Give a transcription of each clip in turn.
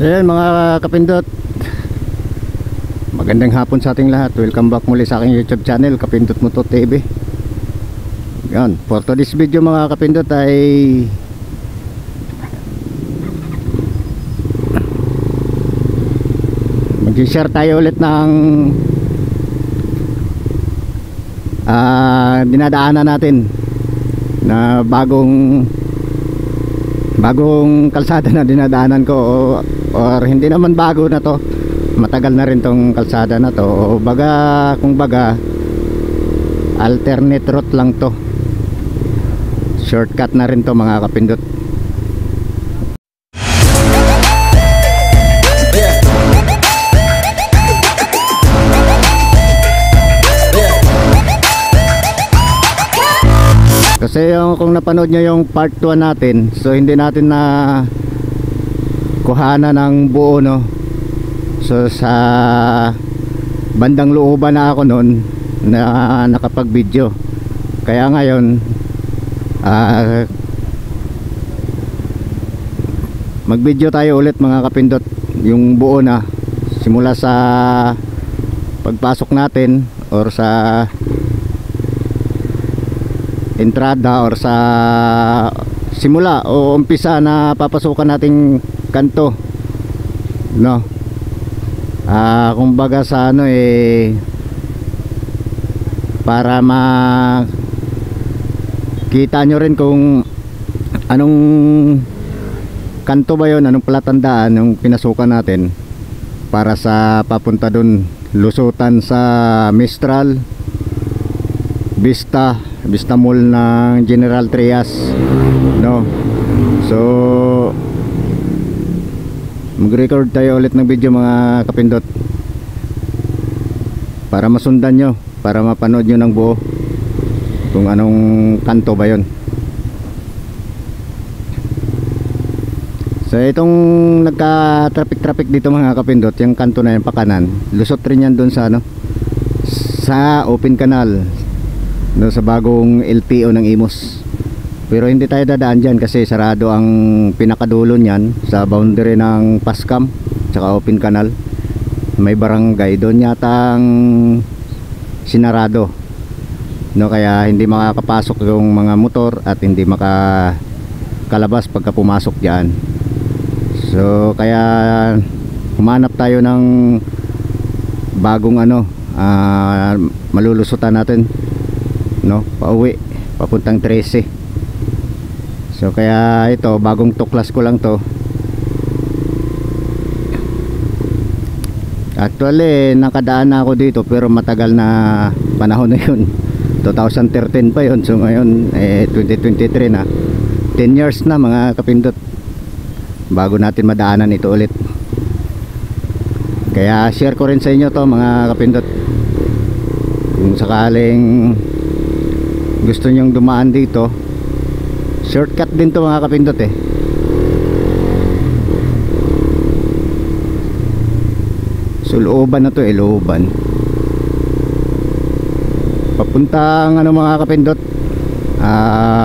So yan mga kapindot, magandang hapon sa ating lahat. Welcome back muli sa aking YouTube channel, Kapindot Moto TV. Yan, for today's video mga kapindot ay mag-share tayo ulit ng dinadaanan natin na bagong kalsada na dinadaanan ko, or hindi naman bago na to, matagal na rin tong kalsada na to, o baga, kung baga alternate route lang to, shortcut na rin to mga kapindot. Kasi kung napanood nyo yung part 1 natin, so hindi natin na kuhana ng buo, no. So sa bandang looban na ako noon na nakapag video, kaya ngayon mag video tayo ulit mga kapindot, yung buo na simula sa pagpasok natin or sa entrada or sa simula o umpisa na papasukan nating kanto, no. Kumbaga sa ano para makita nyo rin kung anong kanto ba yon, anong palatandaan yung pinasukan natin para sa papunta dun, lusutan sa Mistral Vista Mall ng General Trias, no. So mag-record tayo ulit ng video mga kapindot para masundan nyo, para mapanood nyo ng buo kung anong kanto ba yon. So itong nagka-traffic dito mga kapindot, yung kanto na yung pakanan, lusot rin yan dun sa ano, sa open canal, no, sa bagong LTO ng Imus. Pero hindi tayo dadaan dyan kasi sarado ang pinakadulo niyan sa boundary ng Pascam tsaka open canal. May barangay doon yata ang sinarado, no, kaya hindi makakapasok yung mga motor at hindi makakalabas pagka pumasok dyan. So kaya humanap tayo ng bagong ano, malulusutan natin, no, pauwi papuntang 13. So kaya ito, bagong tuklas ko lang to. Actually nakadaan na ako dito pero matagal na panahon na yun, 2013 pa yun. So ngayon 2023 na, 10 years na mga kapindot bago natin madaanan ito ulit. Kaya share ko rin sa inyo to mga kapindot, kung sakaling gusto nyong dumaan dito. Shortcut din to mga kapindot So looban na to, looban papuntang ano mga kapindot,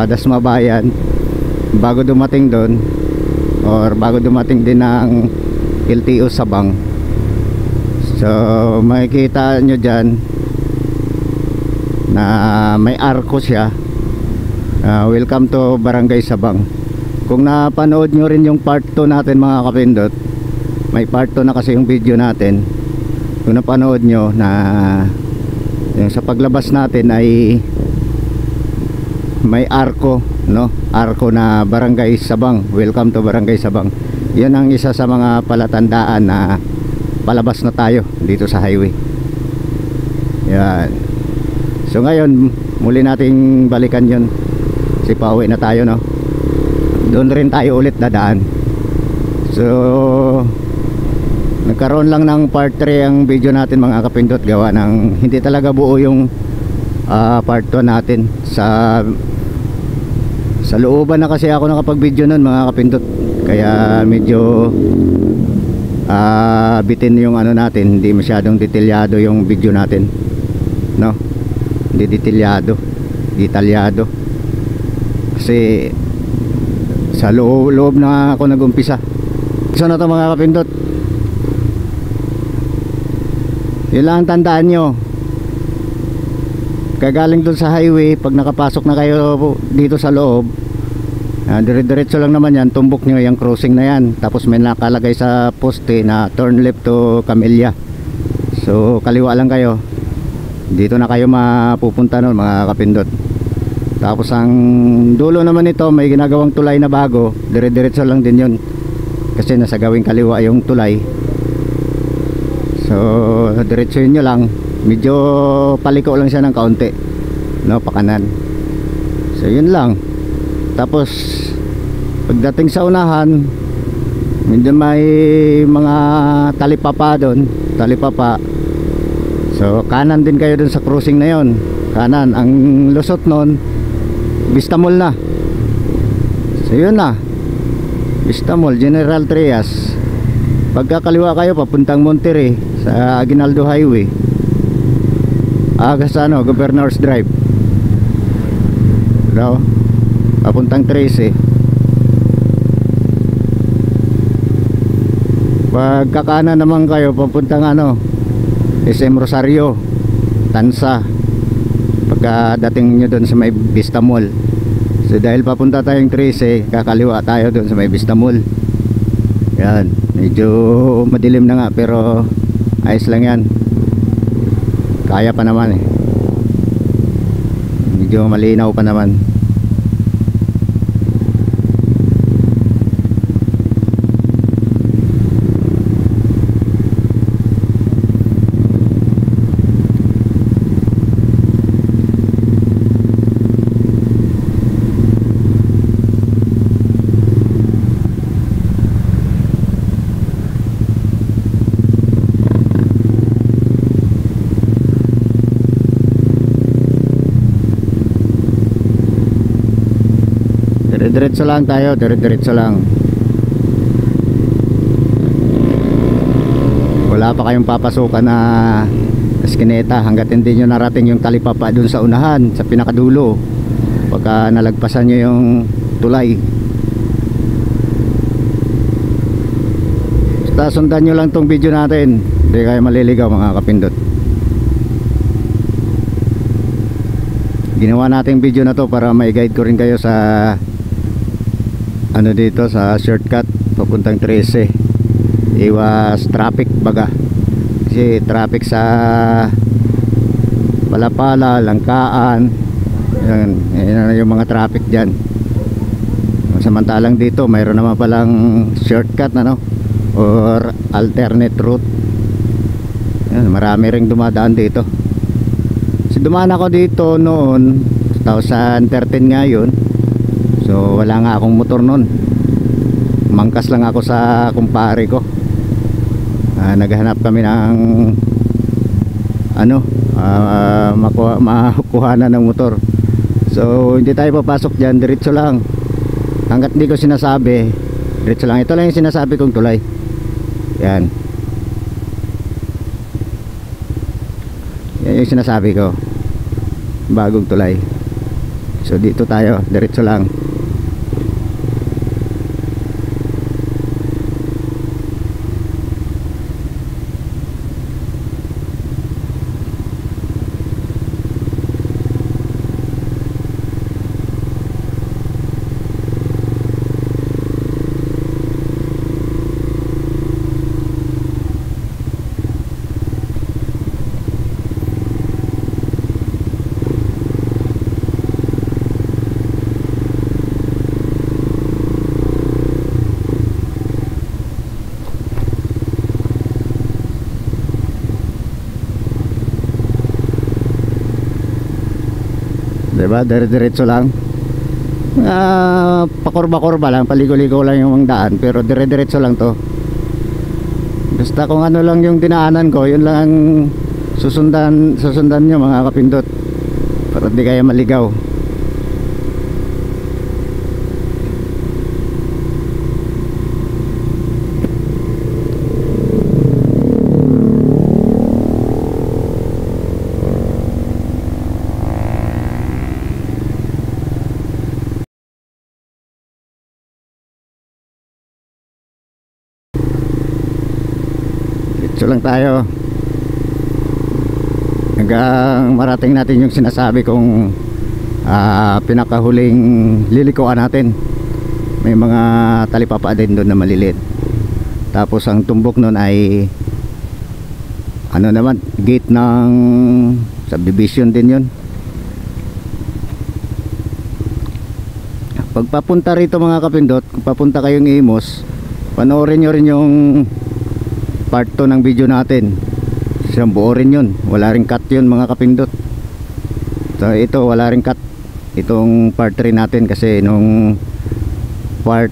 Dasmabayan, bago dumating doon or bago dumating din ng LTO Sabang. So makikita nyo dyan na may arko siya, welcome to Barangay Sabang. Kung napanood nyo rin yung part 2 natin mga kapindot, may part 2 na kasi yung video natin. Kung napanood nyo na yung sa paglabas natin ay may arko, no, arko na Barangay Sabang, welcome to Barangay Sabang. Yan ang isa sa mga palatandaan na palabas na tayo dito sa highway. Yan. So ngayon muli nating balikan yon, si pauwi na tayo, no. Doon rin tayo ulit dadaan. So nagkaroon lang ng part 3 ang video natin mga kapindot, gawa ng hindi talaga buo yung part 2 natin. Sa looban na kasi ako nakapag video nun mga kapindot, kaya medyo bitin yung ano natin, hindi masyadong detalyado yung video natin, no. Hindi detalyado kasi sa loob na ako nagumpisa. So na to mga kapindot, yun lang ang tandaan nyo. Kagaling dun sa highway, pag nakapasok na kayo dito sa loob, dire-diretso lang naman yan, tumbok nyo yung crossing na yan. Tapos may nakalagay sa poste na turn left to Camellia. So kaliwa lang kayo, dito na kayo mapupunta nun mga kapindot. Tapos ang dulo naman nito, may ginagawang tulay na bago, dire-diretso lang din yun, kasi nasa gawing kaliwa yung tulay. So diretsuhin nyo lang, medyo paliko lang siya ng kaunti, no, pakanan. So yun lang. Tapos pagdating sa unahan, medyo may mga talipapa doon, talipapa. So kanan din kayo dun sa crossing na yon, kanan. Ang lusot nun, Vista Mall na. So yun na, Vista Mall, General Trias. Pagkakaliwa kayo papuntang Monterrey sa Aguinaldo Highway, sa Governor's Drive, no? Papuntang 13. Pagkakanan naman kayo papuntang SM Rosario, Tansa, pagkadating nyo doon sa may Vista Mall. So dahil papunta tayong 13, kakaliwa tayo doon sa may Vista Mall. Yan, medyo madilim na nga, pero ayos lang yan, kaya pa naman medyo malinaw pa naman. Diretso lang tayo, diretso lang. Wala pa kayong papasukan na eskineta hanggat hindi nyo narating yung talipapa dun sa unahan, sa pinakadulo, pagka nalagpasan nyo yung tulay. Basta sundan nyo lang tong video natin, hindi kayo maliligaw mga kapindot. Ginawa natin video na to para ma-guide ko rin kayo sa dito sa shortcut papuntang 13. Iwas traffic baga, kasi traffic sa Palapala, Langkaan, yan yung mga traffic dyan. Samantalang dito mayroon naman palang shortcut or alternate route. Yan, marami ring dumadaan dito. So dumaan ako dito noon 2013 nga yun. So wala nga akong motor noon, mangkas lang ako sa kumpare ko. Naghanap kami ng makuhanan ng motor. So hindi tayo papasok dyan, diretso lang. Hanggat hindi ko sinasabi, diretso lang. Ito lang yung sinasabi kong tulay. Yan, yan yung sinasabi ko, bagong tulay. So dito tayo, diretso lang. Diba? Diretso lang. Pakurba-kurba lang, paligo-ligo lang yung daan, pero diretso lang to. Basta kung ano lang yung dinaanan ko, yun lang susundan nyo mga kapindot, para di kayo maligaw. diretso lang tayo hanggang marating natin yung sinasabi kong pinakahuling lilikuan natin. May mga talipapa din doon na maliliit. Tapos ang tumbok nun ay ano naman, gate ng subdivision din yun. Pagpapunta rito mga kapindot, kung papunta kayong Imos, panoorin nyo rin yung part 2 ng video natin. Siyang buo rin yun, wala rin cut yun mga kapindot. So ito wala rin cut, itong part 3 natin, kasi nung part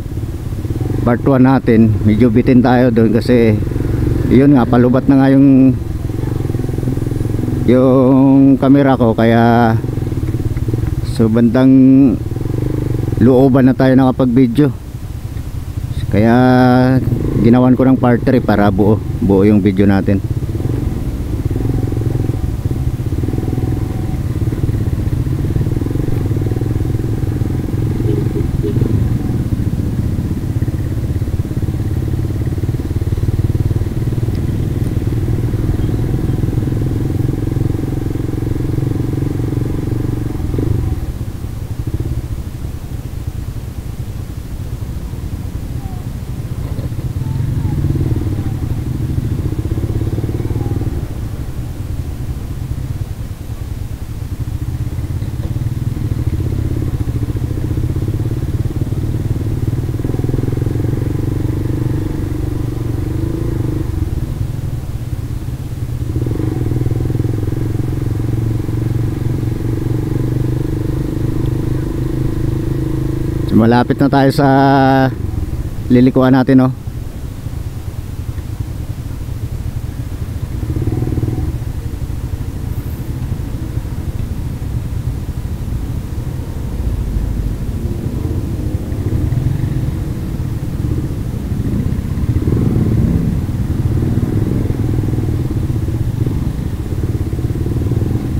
1 natin medyo bitin tayo doon, kasi yun nga, palubat na nga yung camera ko, kaya so bandang looban na tayo nakapag video, kaya ginawan ko ng part 3 para buo yung video natin. Malapit na tayo sa lilikuan natin, oh.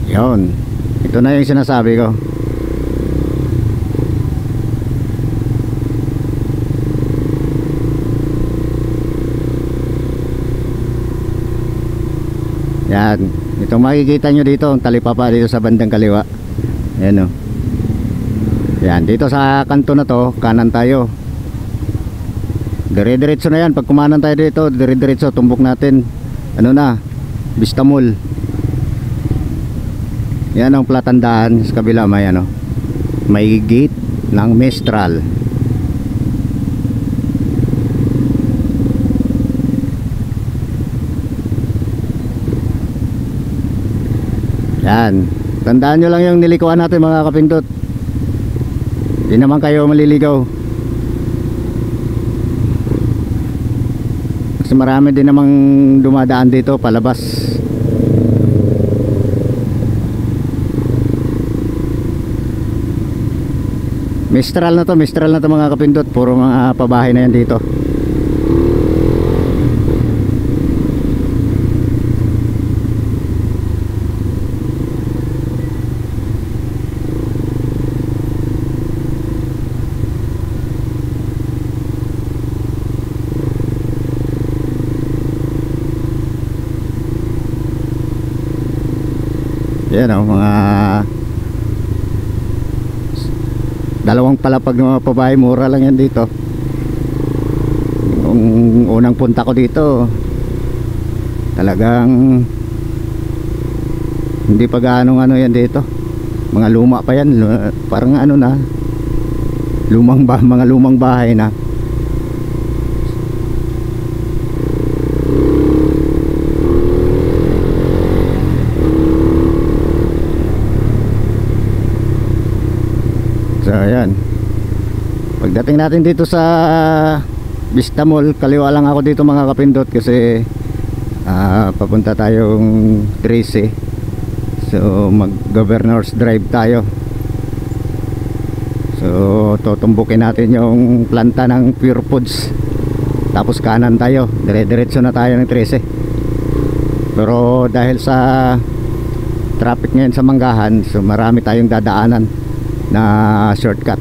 Yun, ito na yung sinasabi ko. Yan, itong makikita nyo dito, ang talipapa dito sa bandang kaliwa. Yan, o. Yan, dito sa kanto na to, kanan tayo. Dire-diretso na yan. Pag kumanan tayo dito, dire-diretso, tumbok natin. Ano na, Vista Mall. Yan ang platandaan. Sa kabila may ano, may gate ng Mistral. Yan, tandaan nyo lang yung nilikuan natin mga kapindot. Hindi naman kayo maliligaw, kasi marami din namang dumadaan dito palabas. Mistral na to mga kapindot. Puro mga pabahay na yan dito. Yan, o, mga dalawang palapag ng mga pabahay, mura lang yan dito. Yung unang punta ko dito, talagang hindi pa gaano ano yan dito. Mga luma pa yan, parang ano na, mga lumang bahay na. So ayan, pagdating natin dito sa Vista Mall, kaliwa lang ako dito mga kapindot, kasi papunta tayong 13. So mag Governor's Drive tayo. So tutumbukin natin yung planta ng Pure Foods, tapos kanan tayo, dire-diretso na tayo ng 13. Pero dahil sa traffic ngayon sa Manggahan, so marami tayong dadaanan na shortcut.